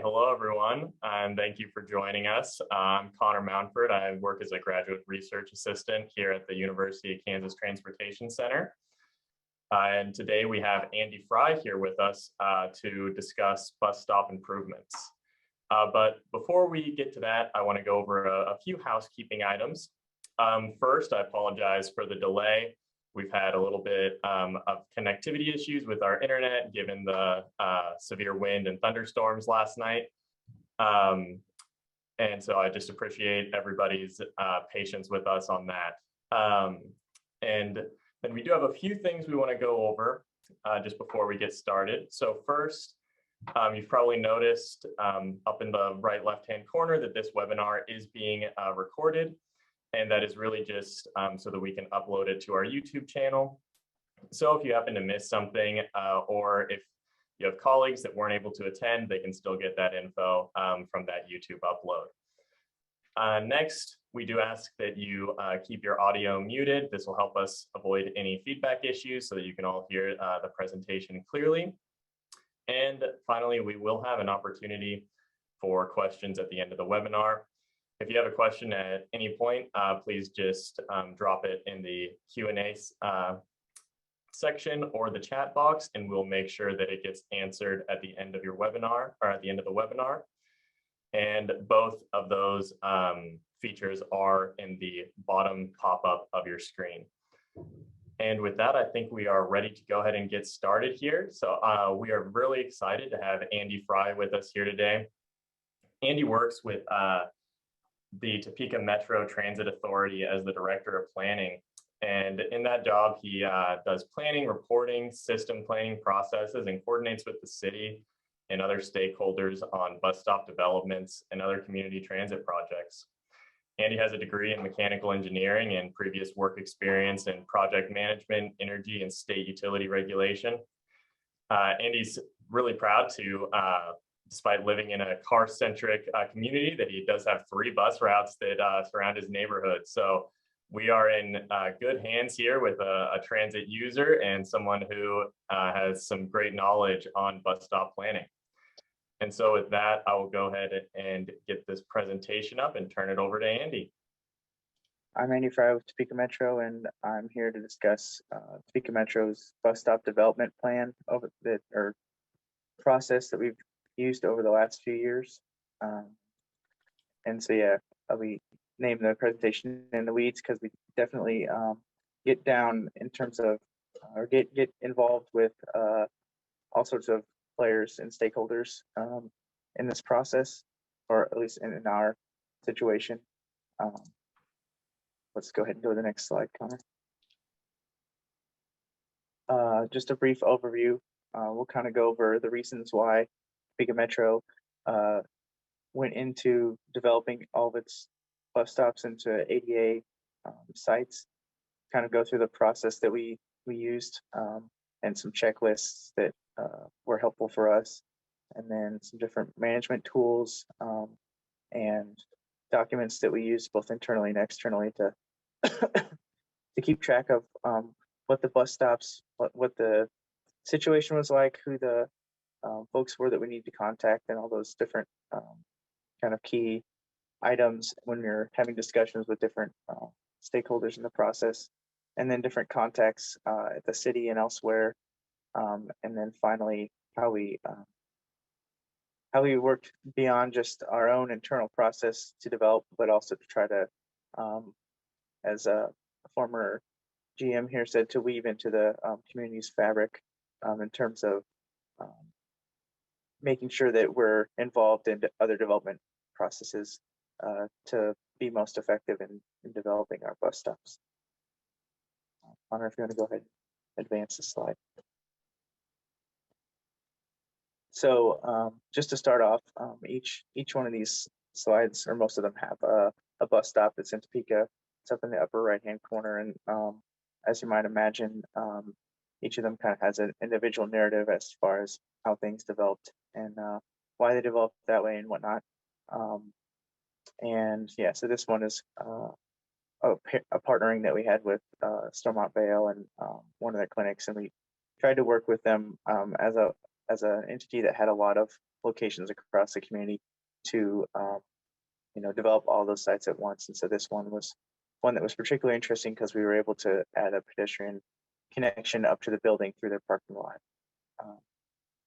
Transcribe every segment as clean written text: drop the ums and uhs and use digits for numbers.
hello everyone, and thank you for joining us. I'm Connor Mountford. I work as a graduate research assistant here at the University of Kansas Transportation Center. And today we have Andy Fry here with us to discuss bus stop improvements. But before we get to that, I want to go over a few housekeeping items. First, I apologize for the delay. We've had a little bit of connectivity issues with our internet given the severe wind and thunderstorms last night. And so I just appreciate everybody's patience with us on that. And then we do have a few things we want to go over just before we get started. So first, you've probably noticed up in the right left-hand corner that this webinar is being recorded. And that is really just so that we can upload it to our YouTube channel. So if you happen to miss something or if you have colleagues that weren't able to attend, they can still get that info from that YouTube upload. Next, we do ask that you keep your audio muted. This will help us avoid any feedback issues so that you can all hear the presentation clearly. And finally, we will have an opportunity for questions at the end of the webinar. If you have a question at any point, please just drop it in the Q&A section or the chat box, and we'll make sure that it gets answered at the end of your webinar or at the end of the webinar. And both of those features are in the bottom pop-up of your screen. And with that, I think we are ready to go ahead and get started here. So we are really excited to have Andy Fry with us here today. Andy works with the Topeka Metro Transit Authority as the Director of Planning. And in that job, he does planning, reporting, system planning processes, and coordinates with the city and other stakeholders on bus stop developments and other community transit projects. Andy has a degree in mechanical engineering and previous work experience in project management, energy, and state utility regulation. Andy's really proud to despite living in a car-centric community, that he does have 3 bus routes that surround his neighborhood. So we are in good hands here with a transit user and someone who has some great knowledge on bus stop planning. And so with that, I will go ahead and get this presentation up and turn it over to Andy. I'm Andy Fry with Topeka Metro, and I'm here to discuss Topeka Metro's bus stop development plan or process that we've used over the last few years. And so, yeah, we named the presentation In the Weeds because we definitely get down in terms of, or get involved with all sorts of players and stakeholders in this process, or at least in our situation. Let's go ahead and go to the next slide, Connor. Just a brief overview. We'll kind of go over the reasons why Topeka Metro went into developing all of its bus stops into ADA sites, kind of go through the process that we used and some checklists that were helpful for us, and then some different management tools and documents that we use both internally and externally to to keep track of what the bus stops, what the situation was like, who the folks were that we need to contact, and all those different kind of key items when you're having discussions with different stakeholders in the process, and then different contacts at the city and elsewhere, and then finally how we worked beyond just our own internal process to develop, but also to try to, as a former GM here said, to weave into the community's fabric in terms of making sure that we're involved in other development processes to be most effective in developing our bus stops. Connor, if you want to go ahead and advance the slide. So just to start off, each one of these slides, or most of them, have a bus stop that's in Topeka. It's up in the upper right-hand corner, and as you might imagine, each of them kind of has an individual narrative as far as how things developed and why they developed that way and whatnot. And yeah, so this one is a partnering that we had with Stormont Vale and one of their clinics, and we tried to work with them as an entity that had a lot of locations across the community to develop all those sites at once. And so this one was one that was particularly interesting because we were able to add a pedestrian connection up to the building through their parking lot.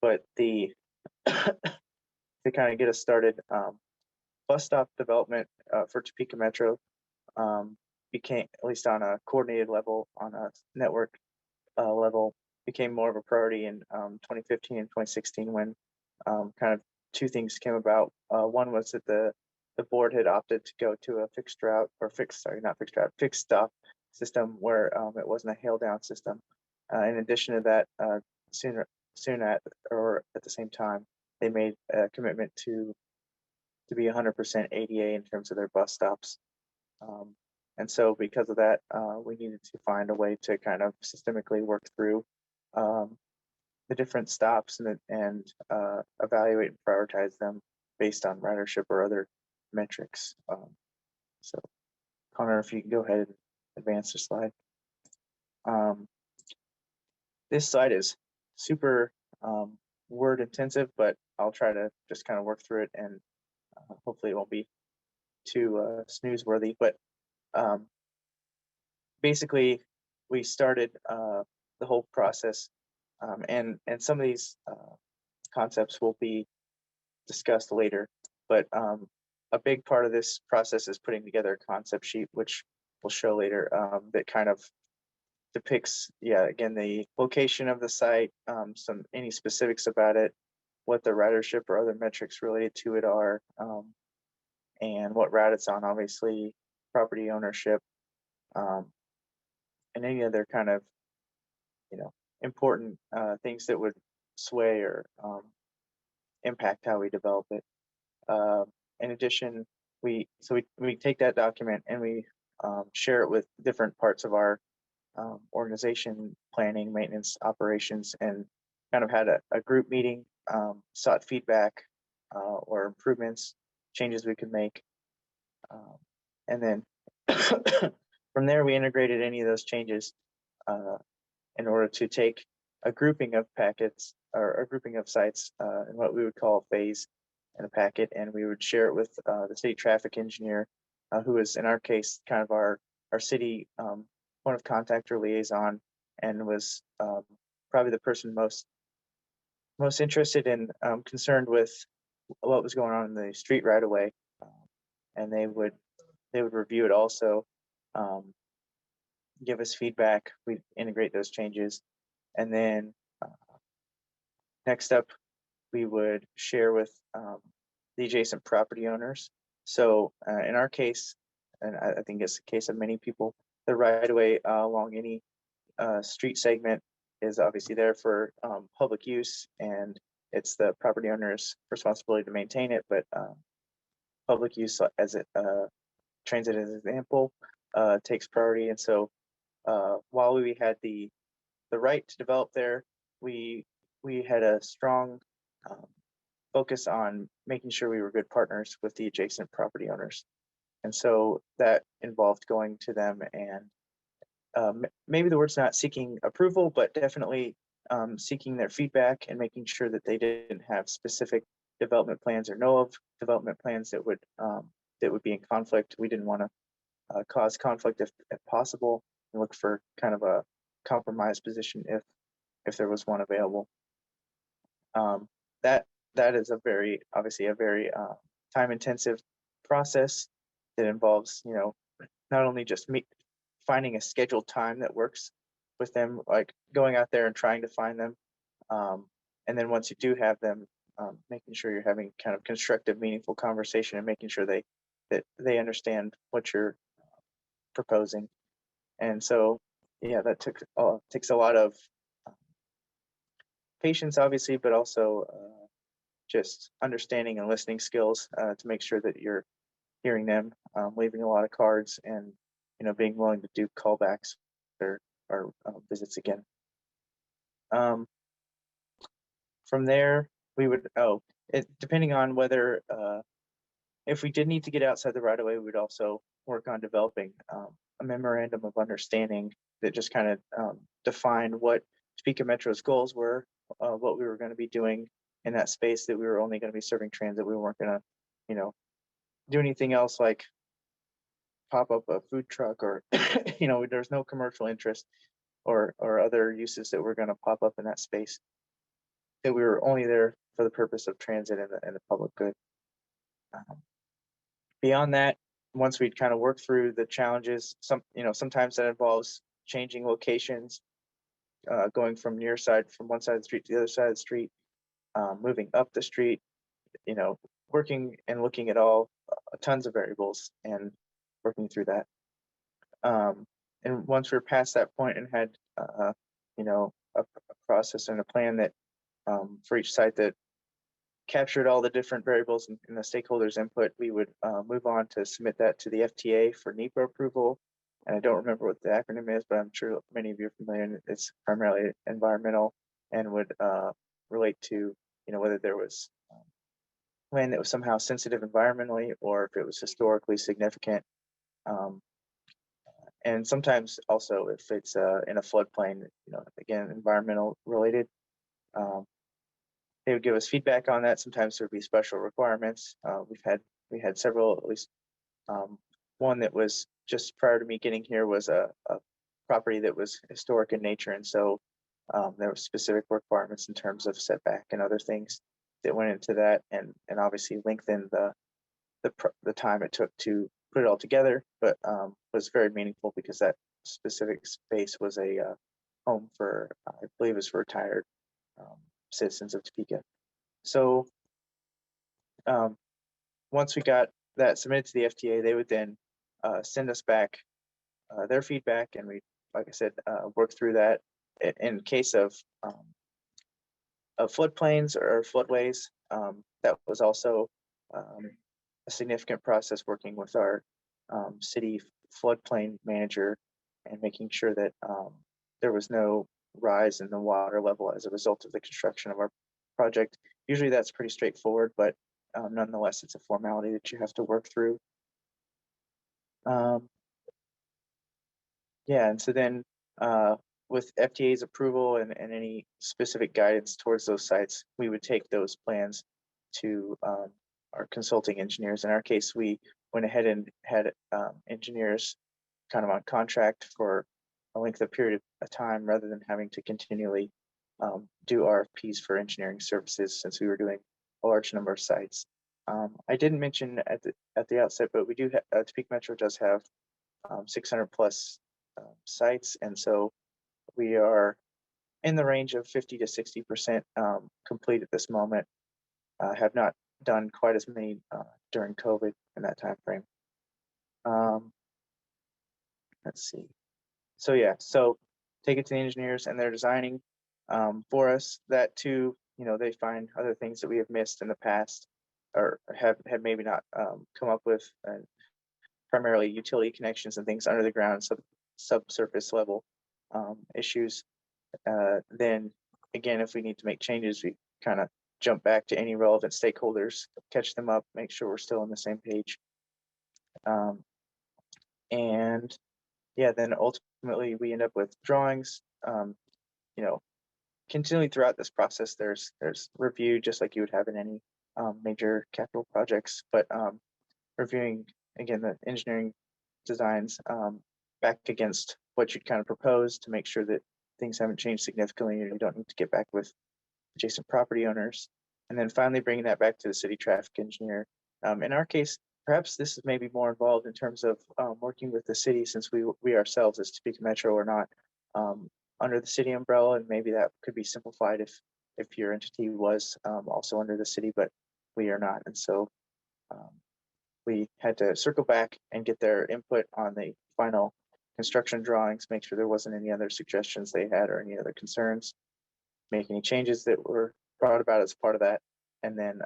But the to kind of get us started, bus stop development for Topeka Metro became, at least on a coordinated level, on a network level, became more of a priority in 2015 and 2016 when kind of two things came about. One was that the board had opted to go to a fixed route or fixed stop system where it wasn't a hail down system. In addition to that, soon at the same time, they made a commitment to be 100% ADA in terms of their bus stops. And so because of that, we needed to find a way to kind of systemically work through the different stops and evaluate and prioritize them based on ridership or other metrics. So Connor, if you can go ahead and advance the slide. This slide is super word intensive, but I'll try to just kind of work through it, and hopefully it won't be too snooze worthy. But basically, we started the whole process, and some of these concepts will be discussed later. But a big part of this process is putting together a concept sheet, which we'll show later, that kind of depicts, again, the location of the site, any specifics about it, what the ridership or other metrics related to it are, and what route it's on, obviously, property ownership, and any other kind of, important things that would sway or impact how we develop it. In addition, we take that document and we share it with different parts of our organization, planning, maintenance, operations, and kind of had a group meeting, sought feedback or improvements, changes we could make. And then from there, we integrated any of those changes in order to take a grouping of packets or a grouping of sites in what we would call a phase in a packet, and we would share it with the city traffic engineer, who is, in our case, kind of our city point of contact or liaison, and was probably the person most interested and concerned with what was going on in the street right away. And they would review it also, give us feedback. We'd integrate those changes, and then next up, we would share with the adjacent property owners. So in our case, and I think it's the case of many people, the right of way along any street segment is obviously there for public use, and it's the property owner's responsibility to maintain it. But public use, as it transit as an example, takes priority. And so while we had the right to develop there, we had a strong focus on making sure we were good partners with the adjacent property owners. And so that involved going to them and maybe the word's not seeking approval, but definitely seeking their feedback and making sure that they didn't have specific development plans or know of development plans that would be in conflict. We didn't want to cause conflict if possible, and look for kind of a compromise position if there was one available. That is obviously a very time intensive process that involves, not only just finding a scheduled time that works with them, like going out there and trying to find them, and then once you do have them, making sure you're having kind of constructive, meaningful conversation and making sure that they understand what you're proposing. And so, that takes a lot of patience, obviously, but also just understanding and listening skills to make sure that you're hearing them, leaving a lot of cards, and being willing to do callbacks or visits again. From there, we would depending on whether if we did need to get outside the right of way, we would also work on developing a memorandum of understanding that just kind of defined what Topeka Metro's goals were, what we were going to be doing, in that space that we were only going to be serving transit. We weren't going to, you know, do anything else like pop up a food truck or, you know, there's no commercial interest or other uses that were going to pop up in that space. That we were only there for the purpose of transit and the public good. Beyond that, once we'd kind of worked through the challenges, sometimes that involves changing locations, going from one side of the street to the other side of the street, moving up the street, you know, working and looking at all tons of variables and working through that. And once we were past that point and had, a process and a plan that for each site that captured all the different variables and the stakeholders' input, we would move on to submit that to the FTA for NEPA approval. And I don't remember what the acronym is, but I'm sure many of you are familiar. It's primarily environmental and would relate to, whether there was land that was somehow sensitive environmentally or if it was historically significant. And sometimes also if it's in a floodplain, again, environmental related. They would give us feedback on that. Sometimes there would be special requirements. We had several, at least one that was just prior to me getting here was a property that was historic in nature, and so there were specific requirements in terms of setback and other things that went into that, and obviously lengthened the time it took to put it all together, but was very meaningful because that specific space was a home for, I believe, it was for retired citizens of Topeka. So once we got that submitted to the FTA, they would then send us back their feedback, and we, like I said, work through that. In case of floodplains or floodways, that was also a significant process working with our city floodplain manager and making sure that there was no rise in the water level as a result of the construction of our project. Usually that's pretty straightforward, but nonetheless, it's a formality that you have to work through. And so then with FTA's approval and any specific guidance towards those sites, we would take those plans to our consulting engineers. In our case, we went ahead and had engineers kind of on contract for a length of period of time rather than having to continually do RFPs for engineering services since we were doing a large number of sites. I didn't mention at the outset, but we do Topeka Metro does have 600 plus sites, and so we are in the range of 50 to 60% complete at this moment. Have not done quite as many during COVID in that time frame. Let's see. So take it to the engineers, and they're designing for us. That too, they find other things that we have missed in the past or have maybe not come up with, primarily utility connections and things under the ground, subsurface level issues. Then again, if we need to make changes, we kind of jump back to any relevant stakeholders, catch them up, make sure we're still on the same page. And yeah, then ultimately we end up with drawings. Continually throughout this process, there's review just like you would have in any major capital projects, but reviewing again the engineering designs back against what you'd kind of propose to make sure that things haven't changed significantly and you don't need to get back with adjacent property owners. And then finally bringing that back to the city traffic engineer. In our case, perhaps this is maybe more involved in terms of working with the city, since we ourselves as Topeka Metro are not under the city umbrella, and maybe that could be simplified if your entity was also under the city, but we are not. And so we had to circle back and get their input on the final construction drawings, make sure there wasn't any other suggestions they had or any other concerns, make any changes that were brought about as part of that, and then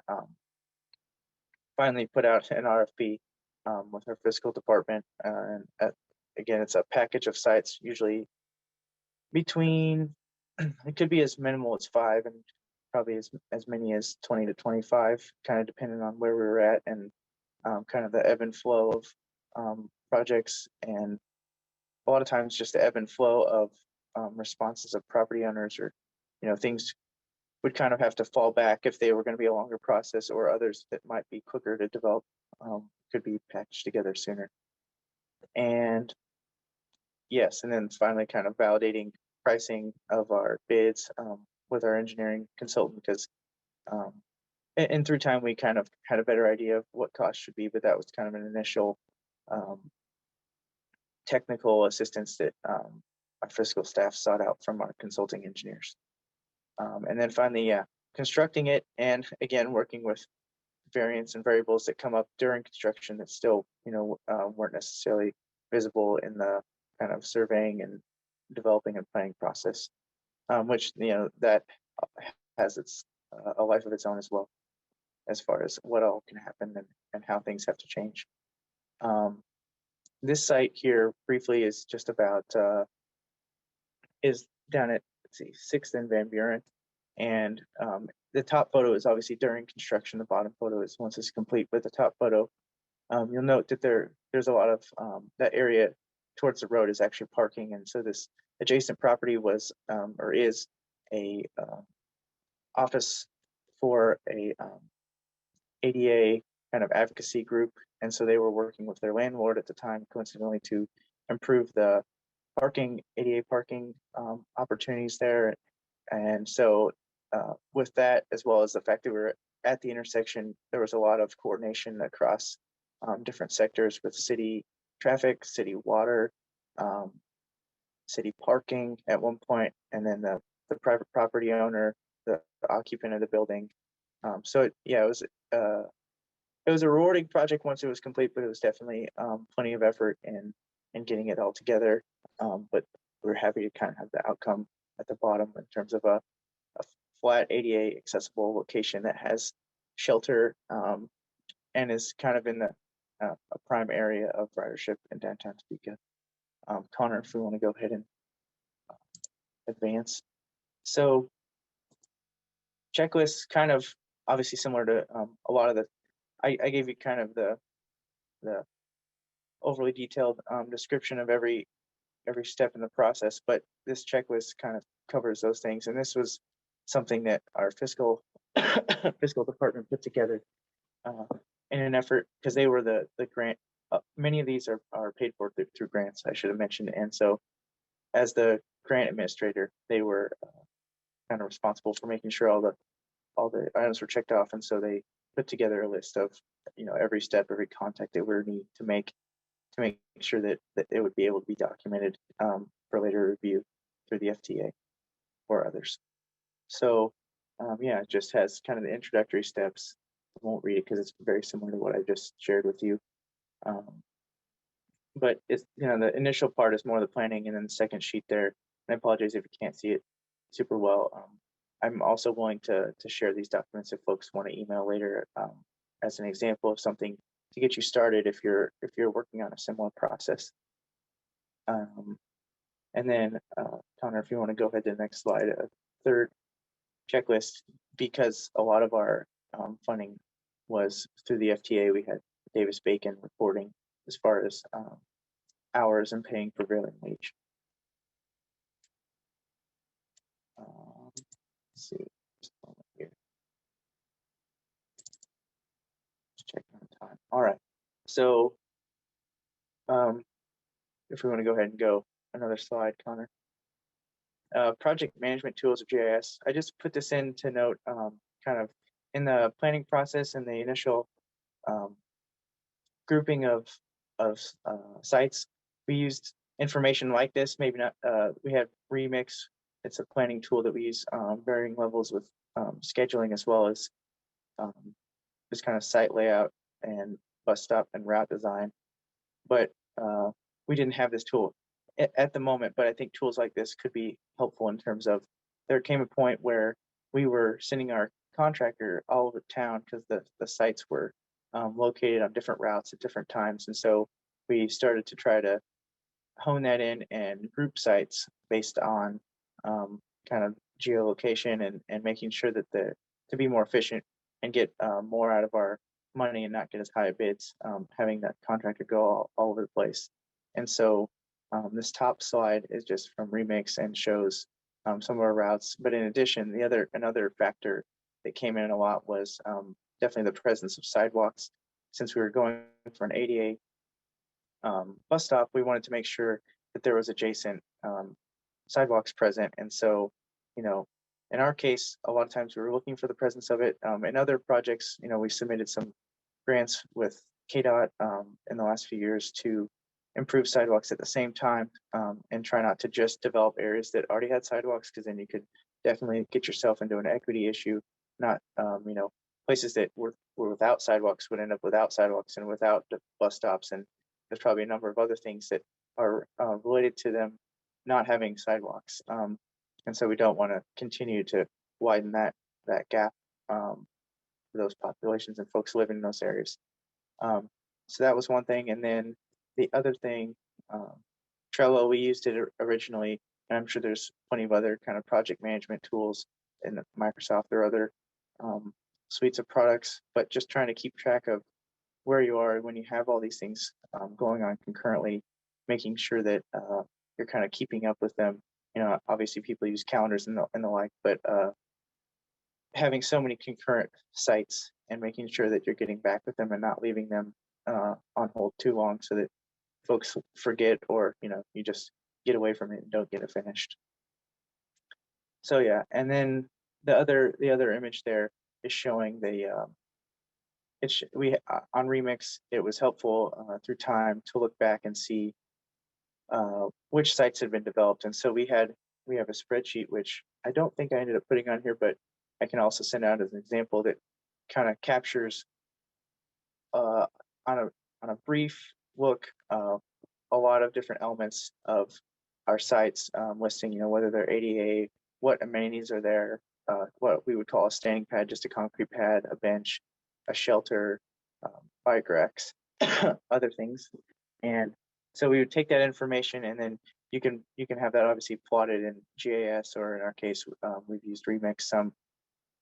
finally put out an RFP with our fiscal department. And again, it's a package of sites, usually between, it could be as minimal as 5 and probably as many as 20 to 25, kind of depending on where we were at and kind of the ebb and flow of projects, and a lot of times just the ebb and flow of responses of property owners or things would kind of have to fall back if they were going to be a longer process, or others that might be quicker to develop could be packaged together sooner. And yes, and then finally kind of validating pricing of our bids with our engineering consultant, because and through time we kind of had a better idea of what cost should be, but that was kind of an initial technical assistance that our fiscal staff sought out from our consulting engineers. And then finally, yeah, constructing it, and again, working with variants and variables that come up during construction that still, weren't necessarily visible in the kind of surveying and developing and planning process, which, that has a life of its own as well, as far as what all can happen and how things have to change. This site here briefly is just about, is down at, let's see, 6th and Van Buren. And the top photo is obviously during construction. The bottom photo is once it's complete. But the top photo, you'll note that there's a lot of that area towards the road is actually parking. And so this adjacent property was or is a office for a ADA kind of advocacy group. And so they were working with their landlord at the time, coincidentally, to improve the ADA parking opportunities there. And so with that, as well as the fact that we were at the intersection, there was a lot of coordination across different sectors with city traffic, city water, city parking at one point, and then the private property owner, the occupant of the building. So yeah, it was a rewarding project once it was complete, but it was definitely plenty of effort in getting it all together. But we're happy to kind of have the outcome at the bottom in terms of a flat ADA accessible location that has shelter and is kind of in a prime area of ridership in downtown Topeka. Connor, if we want to go ahead and advance. So checklist, kind of obviously similar to a lot of I gave you kind of the overly detailed description of every step in the process, but this checklist kind of covers those things. And this was something that our fiscal department put together in an effort, because they were the grant. Many of these are paid for through grants, I should have mentioned. And so as the grant administrator, they were kind of responsible for making sure all the items were checked off. And so they put together a list of, every step, every contact that we need to make sure that it would be able to be documented for later review through the FTA or others. So yeah, it just has kind of the introductory steps. I won't read it because it's very similar to what I just shared with you. But it's, the initial part is more the planning, and then the second sheet there, and I apologize if you can't see it super well. I'm also willing to share these documents if folks want to email later as an example of something to get you started if you're working on a similar process. And then Connor, if you want to go ahead to the next slide, a third checklist, because a lot of our funding was through the FTA. We had Davis-Bacon reporting as far as hours and paying prevailing wage. Let's see, just a moment here. Just checking on time. All right, so if we want to go ahead and go another slide, Connor. Project management tools of GIS. I just put this in to note kind of in the planning process and the initial grouping of sites, we used information like this. Maybe not. We have Remix. It's a planning tool that we use varying levels with scheduling, as well as this kind of site layout and bus stop and route design. But we didn't have this tool at the moment, but I think tools like this could be helpful in terms of, there came a point where we were sending our contractor all over town because the sites were located on different routes at different times. And so we started to try to hone that in and group sites based on kind of geolocation and making sure that to be more efficient and get more out of our money and not get as high bids, having that contractor go all over the place. And so this top slide is just from Remix and shows some of our routes. But in addition, another factor that came in a lot was definitely the presence of sidewalks. Since we were going for an ADA bus stop, we wanted to make sure that there was adjacent sidewalks present. And so, you know, in our case, a lot of times we were looking for the presence of it. In other projects, we submitted some grants with KDOT in the last few years to improve sidewalks at the same time, and try not to just develop areas that already had sidewalks, because then you could definitely get yourself into an equity issue. Not, places that were without sidewalks would end up without sidewalks and without the bus stops. And there's probably a number of other things that are related to them not having sidewalks. And so we don't want to continue to widen that gap for those populations and folks living in those areas. So that was one thing. And then the other thing, Trello, we used it originally, and I'm sure there's plenty of other kind of project management tools in Microsoft or other suites of products, but just trying to keep track of where you are when you have all these things going on concurrently, making sure that you're kind of keeping up with them. Obviously people use calendars and the like, but having so many concurrent sites and making sure that you're getting back with them and not leaving them on hold too long so that folks forget, or you just get away from it and don't get it finished. So yeah, and then the other image there is showing the on Remix. It was helpful through time to look back and see which sites had been developed. And so we have a spreadsheet, which I don't think I ended up putting on here, but I can also send out as an example that kind of captures on a brief look a lot of different elements of our sites, listing whether they're ADA, what amenities are there, what we would call a standing pad, just a concrete pad, a bench, a shelter, bike racks, other things. And so we would take that information, and then you can have that obviously plotted in GIS, or in our case, we've used Remix some.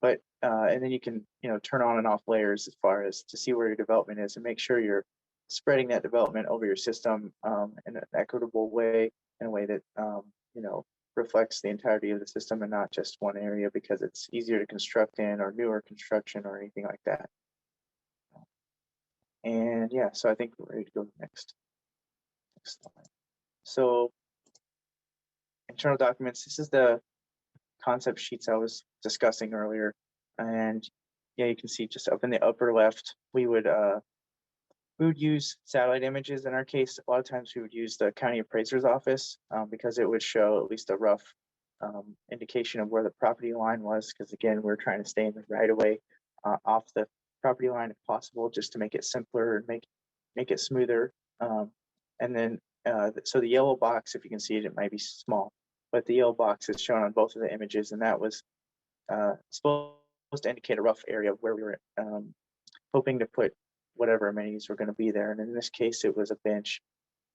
But and then you can turn on and off layers as far as to see where your development is, and make sure you're spreading that development over your system in an equitable way, in a way that reflects the entirety of the system and not just one area, because it's easier to construct in, or newer construction, or anything like that. And yeah, so I think we're ready to go next slide. So internal documents, this is the concept sheets I was discussing earlier. And yeah, you can see just up in the upper left, we would use satellite images. In our case, a lot of times we would use the county appraiser's office because it would show at least a rough indication of where the property line was, because again, we're trying to stay in the right of way off the property line if possible, just to make it simpler and make it smoother. And then so the yellow box, if you can see it, it might be small, but the yellow box is shown on both of the images, and that was supposed to indicate a rough area where we were hoping to put whatever amenities were going to be there. And in this case, it was a bench.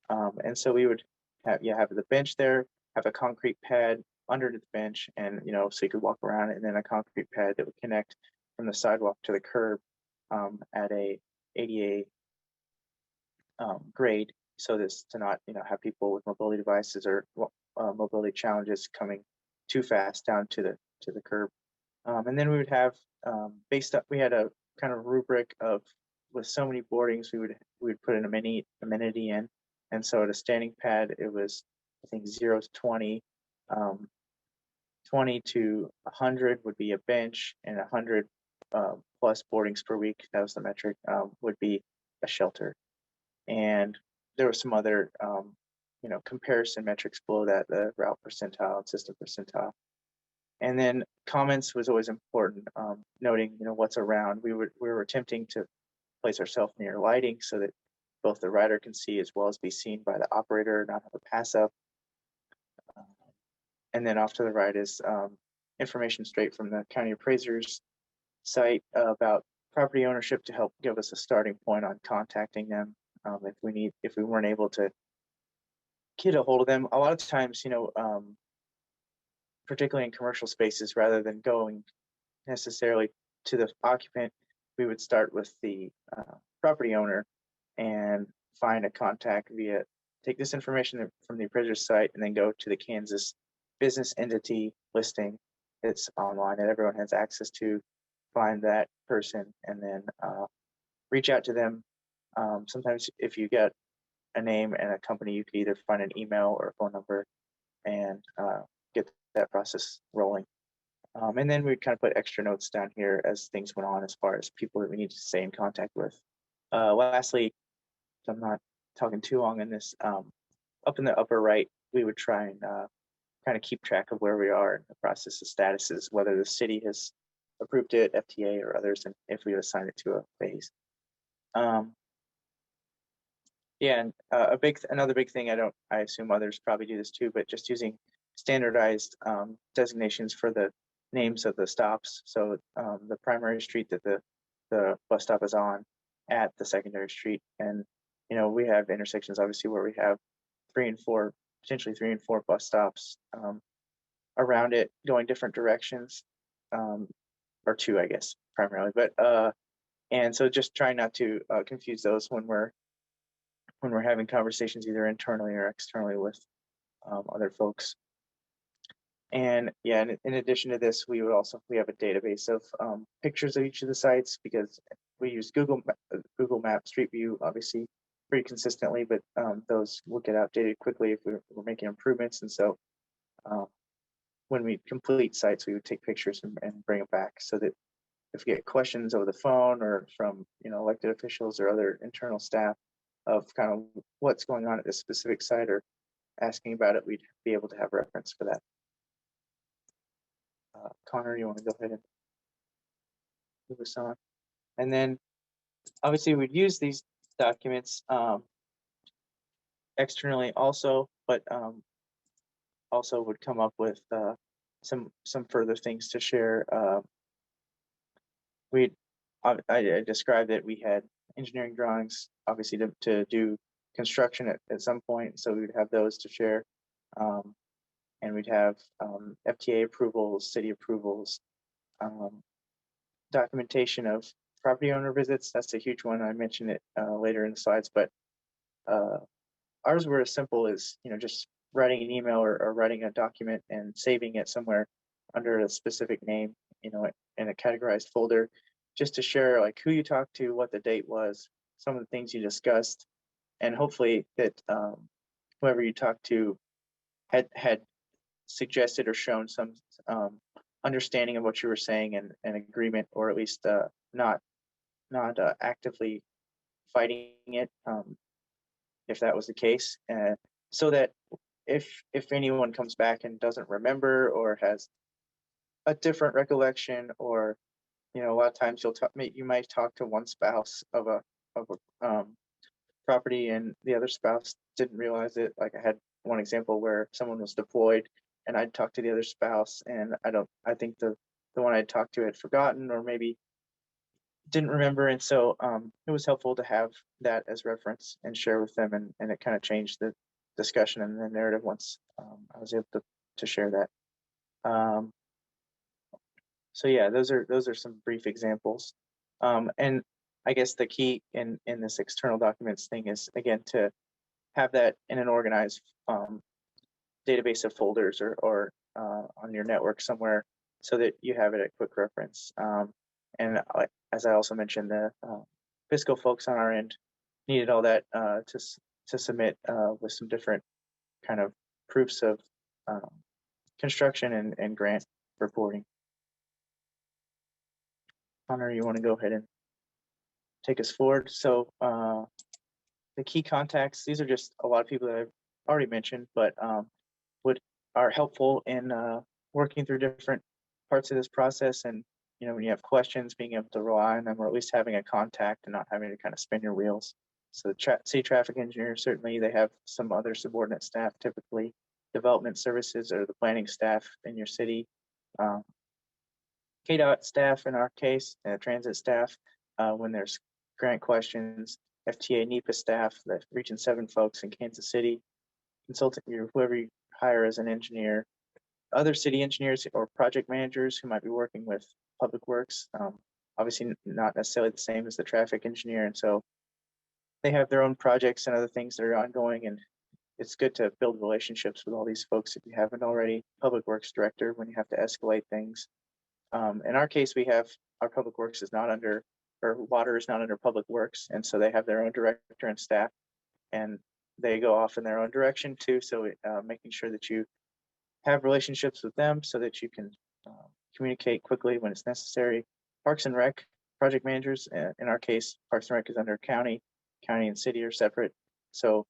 And so we would have the bench there, have a concrete pad under the bench, and so you could walk around, and then a concrete pad that would connect from the sidewalk to the curb at a ADA grade, so this to not have people with mobility devices or mobility challenges coming too fast down to the curb. And then we would have we had a kind of rubric of, with so many boardings, we would put an amenity in. And so at a standing pad, it was, I think, 0 to 20, 20 to 100 would be a bench, and 100 plus boardings per week, that was the metric, would be a shelter. And there were some other comparison metrics below that, the route percentile and system percentile. And then comments was always important, noting what's around. We were attempting to place ourselves near lighting so that both the rider can see as well as be seen by the operator, not have a pass up. And then off to the right is information straight from the county appraiser's site about property ownership, to help give us a starting point on contacting them if we weren't able to get a hold of them. A lot of times, particularly in commercial spaces, rather than going necessarily to the occupant, we would start with the property owner and find a contact take this information from the appraiser's site, and then go to the Kansas business entity listing. It's online and everyone has access to find that person and then reach out to them. Sometimes if you get a name and a company, you could either find an email or a phone number and get that process rolling. And then we kind of put extra notes down here as things went on as far as people that we need to stay in contact with. Lastly, so I'm not talking too long in this, up in the upper right, we would try and kind of keep track of where we are in the process of statuses, whether the city has approved it, FTA or others, and if we assign it to a phase. Yeah, and another big thing, I assume others probably do this too, but just using standardized designations for the names of the stops. So the primary street that the bus stop is on at the secondary street. And, we have intersections obviously where we have potentially three and four bus stops around it going different directions, or two, I guess, primarily. But and so just try not to confuse those when we're having conversations either internally or externally with other folks. And yeah, in addition to this, we have a database of pictures of each of the sites because we use Google Maps Street View, obviously pretty consistently, but those will get outdated quickly if we're making improvements. And so when we complete sites, we would take pictures and bring them back so that if we get questions over the phone or from elected officials or other internal staff of kind of what's going on at this specific site or asking about it, we'd be able to have reference for that. Connor, you want to go ahead and move us on? And then obviously we'd use these documents externally also, but also would come up with some further things to share. I described that we had engineering drawings, obviously to do construction at some point, so we would have those to share. And we'd have FTA approvals, city approvals, documentation of property owner visits. That's a huge one. I mentioned it later in the slides, but ours were as simple as just writing an email or writing a document and saving it somewhere under a specific name, in a categorized folder, just to share like who you talked to, what the date was, some of the things you discussed, and hopefully that whoever you talked to had suggested or shown some understanding of what you were saying and agreement, or at least not actively fighting it, if that was the case, so that if anyone comes back and doesn't remember or has a different recollection, or a lot of times you might talk to one spouse of a property and the other spouse didn't realize it. Like I had one example where someone was deployed and I'd talked to the other spouse, and I think the one I talked to had forgotten or maybe didn't remember. And so it was helpful to have that as reference and share with them, and it kind of changed the discussion and the narrative once I was able to share that. So yeah, those are some brief examples. And I guess the key in this external documents thing is, again, to have that in an organized database of folders or on your network somewhere, so that you have it at quick reference. And as I also mentioned, the fiscal folks on our end needed all that to submit with some different kind of proofs of construction and grant reporting. Connor, you want to go ahead and take us forward? So the key contacts, these are just a lot of people that I've already mentioned, but are helpful in working through different parts of this process. And when you have questions, being able to rely on them, or at least having a contact and not having to kind of spin your wheels. So the city traffic engineer, certainly they have some other subordinate staff, typically development services or the planning staff in your city. KDOT staff in our case, transit staff when there's grant questions, FTA NEPA staff, the Region 7 folks in Kansas City, consultant, whoever you hire as an engineer, other city engineers or project managers who might be working with public works, obviously not necessarily the same as the traffic engineer. And so they have their own projects and other things that are ongoing, and it's good to build relationships with all these folks if you haven't already. Public Works Director, when you have to escalate things. In our case, we have our Public Works is not under, or water is not under Public Works, and so they have their own director and staff, and they go off in their own direction too. So making sure that you have relationships with them so that you can communicate quickly when it's necessary. Parks and Rec project managers, in our case, Parks and Rec is under county and city are separate. So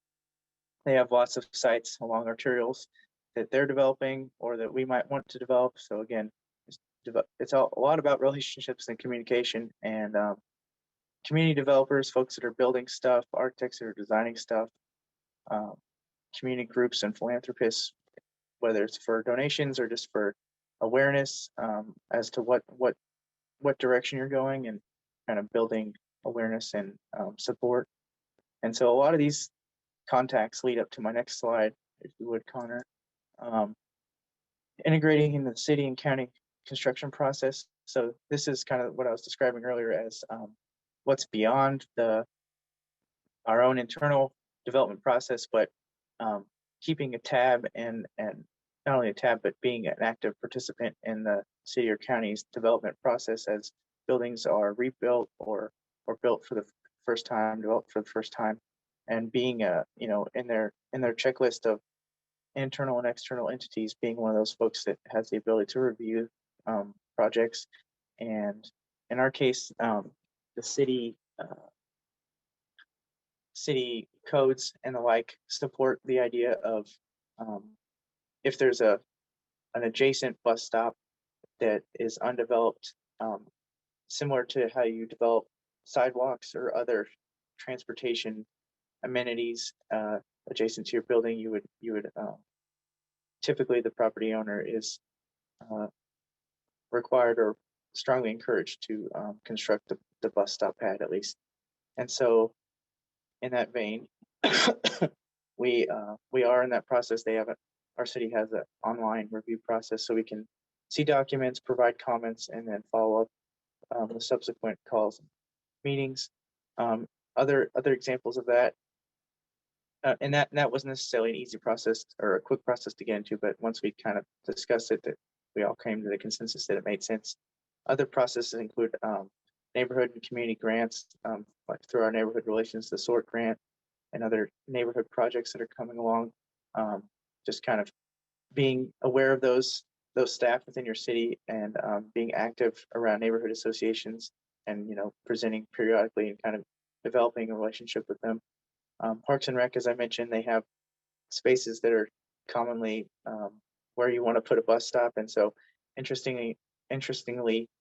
they have lots of sites along arterials that they're developing or that we might want to develop. So again, it's a lot about relationships and communication, and community developers, folks that are building stuff, architects that are designing stuff, community groups and philanthropists, whether it's for donations or just for awareness as to what direction you're going, and kind of building awareness and support. And so a lot of these contacts lead up to my next slide, if you would, Connor. Integrating in the city and county construction process. So this is kind of what I was describing earlier as what's beyond our own internal development process, but keeping a tab and not only a tab, but being an active participant in the city or county's development process as buildings are rebuilt or built for the first time, developed for the first time, and being in their checklist of internal and external entities, being one of those folks that has the ability to review projects. And in our case, the city codes and the like support the idea of if there's an adjacent bus stop that is undeveloped, similar to how you develop sidewalks or other transportation amenities adjacent to your building, you would typically the property owner is required or strongly encouraged to construct the bus stop pad at least. And so in that vein, we are in that process. Our city has an online review process, so we can see documents, provide comments, and then follow up with subsequent calls and meetings. Other examples of that, and that wasn't necessarily an easy process or a quick process to get into, but once we kind of discussed it, that we all came to the consensus that it made sense. Other processes include neighborhood and community grants, like through our neighborhood relations, the SORT grant, and other neighborhood projects that are coming along. Just kind of being aware of those staff within your city, and being active around neighborhood associations, and presenting periodically and kind of developing a relationship with them. Parks and Rec, as I mentioned, they have spaces that are commonly where you want to put a bus stop. And so interestingly,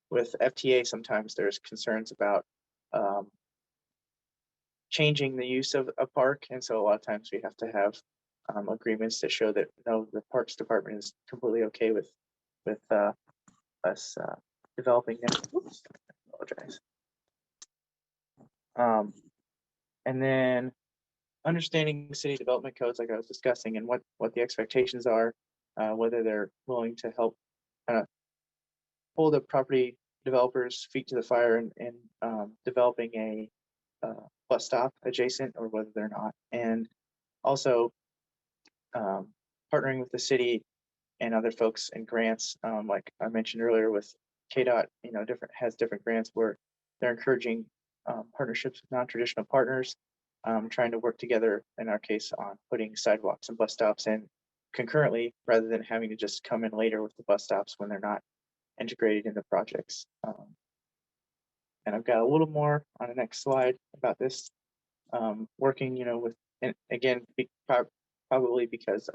with FTA, sometimes there's concerns about changing the use of a park. And so a lot of times we have to have agreements to show that no, the Parks Department is completely okay with us developing them. Oops, I apologize. And then understanding city development codes, like I was discussing, and what the expectations are, whether they're willing to help hold the property developers' feet to the fire and developing a bus stop adjacent, or whether they're not. And also partnering with the city and other folks and grants, like I mentioned earlier with KDOT, has different grants where they're encouraging partnerships with non-traditional partners, trying to work together, in our case, on putting sidewalks and bus stops in concurrently, rather than having to just come in later with the bus stops when they're not integrated in the projects. And I've got a little more on the next slide about this, working, with, and again, probably because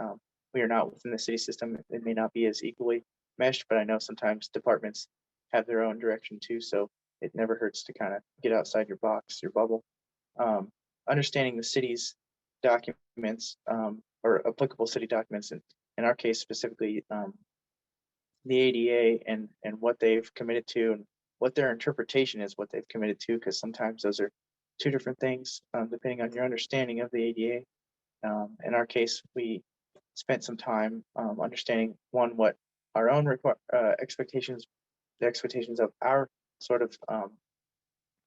we are not within the city system, it may not be as equally meshed, but I know sometimes departments have their own direction too, so it never hurts to kind of get outside your box, your bubble. Understanding the city's documents, or applicable city documents, and in our case specifically, the ADA and what they've committed to, and what their interpretation is, what they've committed to, because sometimes those are two different things, depending on your understanding of the ADA. In our case, we spent some time understanding, one, what our own expectations, the expectations of our sort of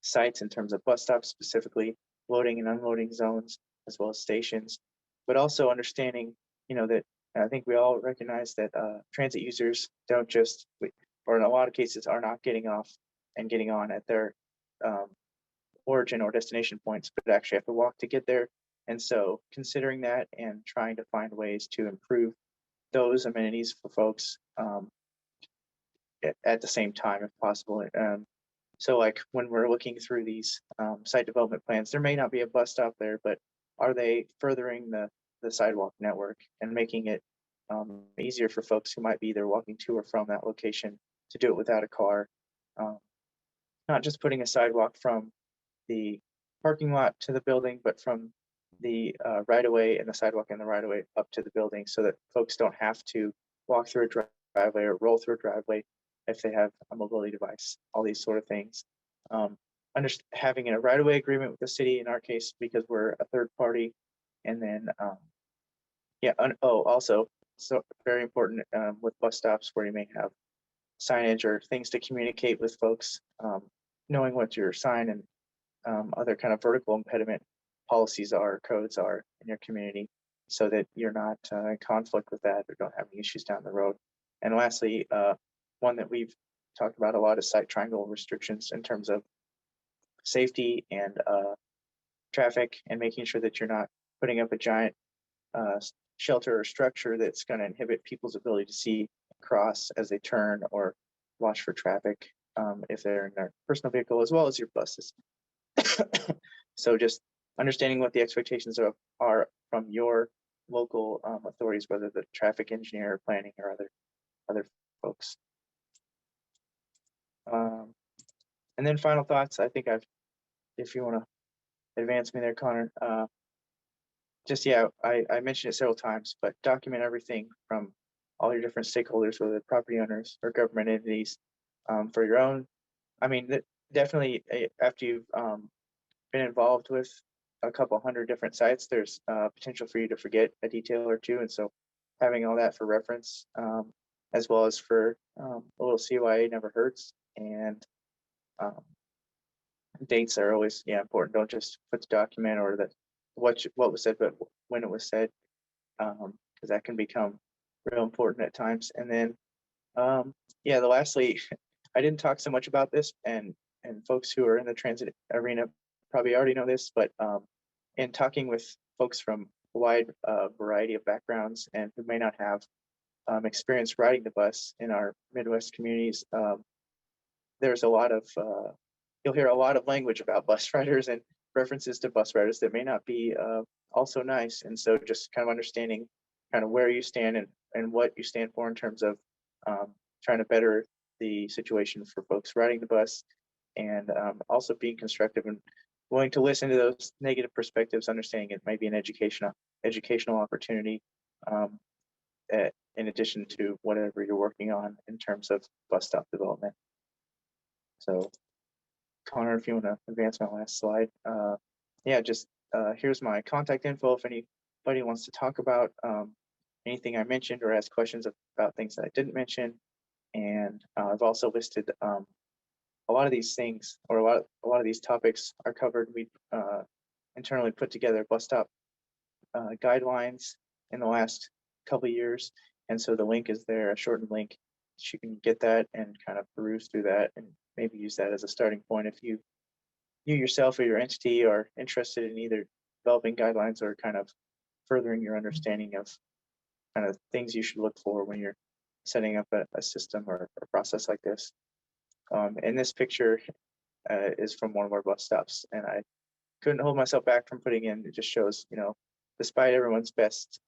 sites in terms of bus stops, specifically loading and unloading zones, as well as stations, but also understanding, that I think we all recognize that transit users don't just, or in a lot of cases, are not getting off and getting on at their um, origin or destination points, but actually have to walk to get there. And so considering that and trying to find ways to improve those amenities for folks at the same time if possible. So like when we're looking through these site development plans, there may not be a bus stop there, but are they furthering the sidewalk network and making it easier for folks who might be either walking to or from that location to do it without a car? Um, Not just putting a sidewalk from the parking lot to the building, but from the right of way and the sidewalk and the right of way up to the building so that folks don't have to walk through a driveway or roll through a driveway if they have a mobility device, all these sort of things. Having a right of way agreement with the city in our case, because we're a third party. And then, also, so very important with bus stops where you may have signage or things to communicate with folks, knowing what your sign and other kind of vertical impediment policies are, codes are in your community, so that you're not in conflict with that or don't have any issues down the road. And lastly, one that we've talked about a lot is site triangle restrictions in terms of safety and traffic, and making sure that you're not putting up a giant shelter or structure that's going to inhibit people's ability to see across as they turn or watch for traffic if they're in their personal vehicle, as well as your buses. So just understanding what the expectations are from your local authorities, whether the traffic engineer or planning or other folks. And then final thoughts. I think if you want to advance me there, Connor, I mentioned it several times, but document everything from all your different stakeholders, whether property owners or government entities, for your own. I mean, definitely after you've been involved with a couple hundred different sites, there's potential for you to forget a detail or two. And so having all that for reference, as well as for a little CYA never hurts. And dates are always important. Don't just put the document or what was said, but when it was said, because that can become real important at times. And then lastly, I didn't talk so much about this, and folks who are in the transit arena probably already know this, but in talking with folks from a wide variety of backgrounds and who may not have experience riding the bus in our Midwest communities, there's a lot of you'll hear a lot of language about bus riders and references to bus riders that may not be also nice. And so just kind of understanding kind of where you stand and what you stand for in terms of trying to better the situation for folks riding the bus, and also being constructive and willing to listen to those negative perspectives, understanding it might be an educational opportunity in addition to whatever you're working on in terms of bus stop development. So Connor, if you want to advance my last slide. Here's my contact info if anybody wants to talk about anything I mentioned or ask questions about things that I didn't mention. And I've also listed a lot of these things, or a lot of these topics are covered. We internally put together bus stop guidelines in the last couple of years, and so the link is there, a shortened link. So you can get that and kind of peruse through that, and maybe use that as a starting point if you yourself or your entity are interested in either developing guidelines or kind of furthering your understanding of kind of things you should look for when you're setting up a system or a process like this. And this picture is from one of our bus stops, and I couldn't hold myself back from putting in. It just shows, despite everyone's best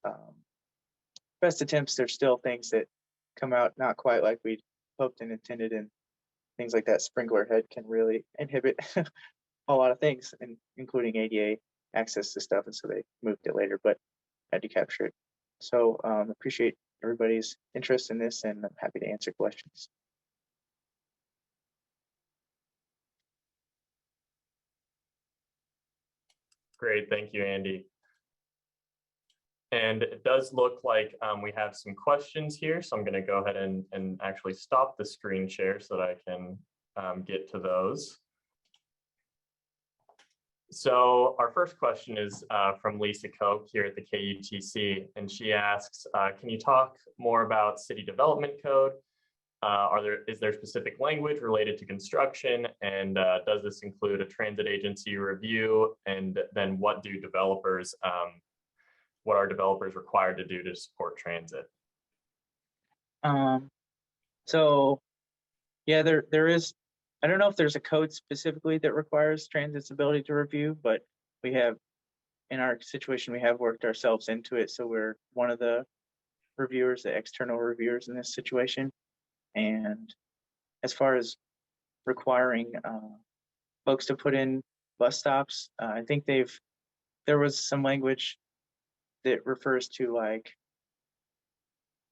attempts, there's still things that come out not quite like we'd hoped and intended, and things like that sprinkler head can really inhibit a lot of things, including ADA access to stuff, and so they moved it later, but had to capture it. So appreciate everybody's interest in this, and I'm happy to answer questions. Great, thank you, Andy. And it does look like we have some questions here, so I'm going to go ahead and actually stop the screen share so that I can get to those. So our first question is from Lisa Koch here at the KUTC, and she asks, can you talk more about city development code? Is there specific language related to construction? And does this include a transit agency review? And then what are developers required to do to support transit? So yeah, there is, I don't know if there's a code specifically that requires transit's ability to review, but we have, in our situation, we have worked ourselves into it. So we're one of the reviewers, the external reviewers in this situation. And as far as requiring folks to put in bus stops, I think there was some language that refers to like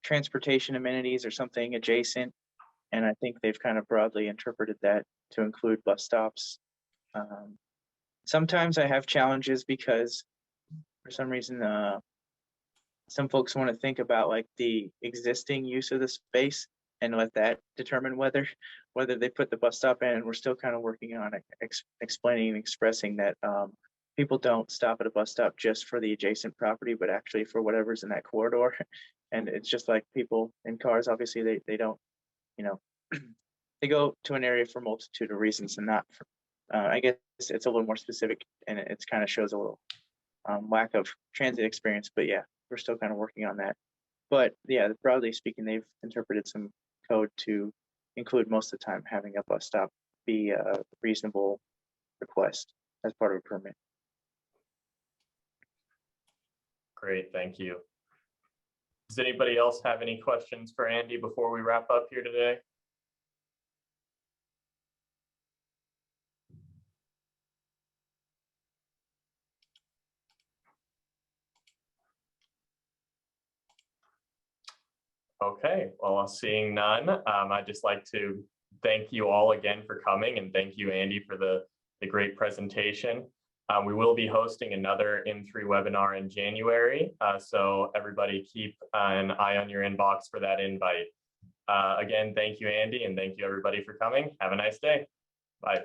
transportation amenities or something adjacent. And I think they've kind of broadly interpreted that to include bus stops. Sometimes I have challenges because for some reason, some folks want to think about like the existing use of the space and let that determine whether they put the bus stop in. And we're still kind of working on explaining and expressing that people don't stop at a bus stop just for the adjacent property, but actually for whatever's in that corridor. And it's just like people in cars, obviously they don't, you know, they go to an area for a multitude of reasons and not for, I guess it's a little more specific and it's kind of shows a little lack of transit experience, but yeah, we're still kind of working on that. But yeah, broadly speaking, they've interpreted some code to include most of the time having a bus stop be a reasonable request as part of a permit. Great, thank you. Does anybody else have any questions for Andy before we wrap up here today? Okay, well, seeing none, I'd just like to thank you all again for coming, and thank you, Andy, for the great presentation. We will be hosting another M3 webinar in January, so everybody keep an eye on your inbox for that invite. Again, thank you, Andy, and thank you, everybody, for coming. Have a nice day. Bye.